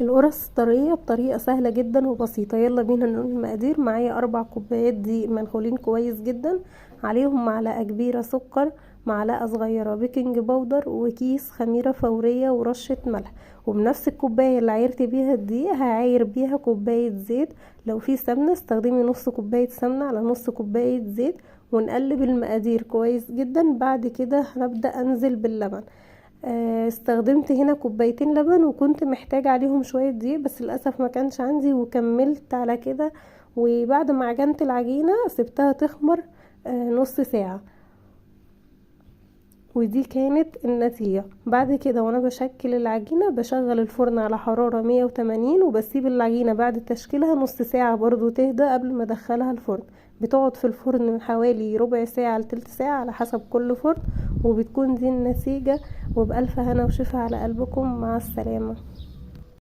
القرص طرية بطريقة سهلة جدا وبسيطة. يلا بينا نقول المقادير. معايا 4 كوبايات دقيق منخولين كويس جدا، عليهم معلقة كبيرة سكر، معلقة صغيرة بيكنج باودر، وكيس خميرة فورية، ورشة ملح. وبنفس الكوباية اللي عايرت بيها الدقيق هعاير بيها كوباية زيت. لو في سمنة استخدمي نص كوباية سمنة على نص كوباية زيت، ونقلب المقادير كويس جدا. بعد كده هنبدأ انزل باللبن. استخدمت هنا كوبايتين لبن، وكنت محتاجة عليهم شوية دقيق بس للأسف ما كانش عندي، وكملت على كده. وبعد ما عجنت العجينة سبتها تخمر نص ساعة، ودي كانت النتيجة. بعد كده وانا بشكل العجينة بشغل الفرن على حرارة 180، وبسيب العجينة بعد تشكيلها نص ساعة برضو تهدى قبل ما ادخلها الفرن. بتقعد في الفرن من حوالي ربع ساعة لتلت ساعة على حسب كل فرن، وبتكون دي النتيجة. وبألف هنا وشفا على قلبكم. مع السلامة.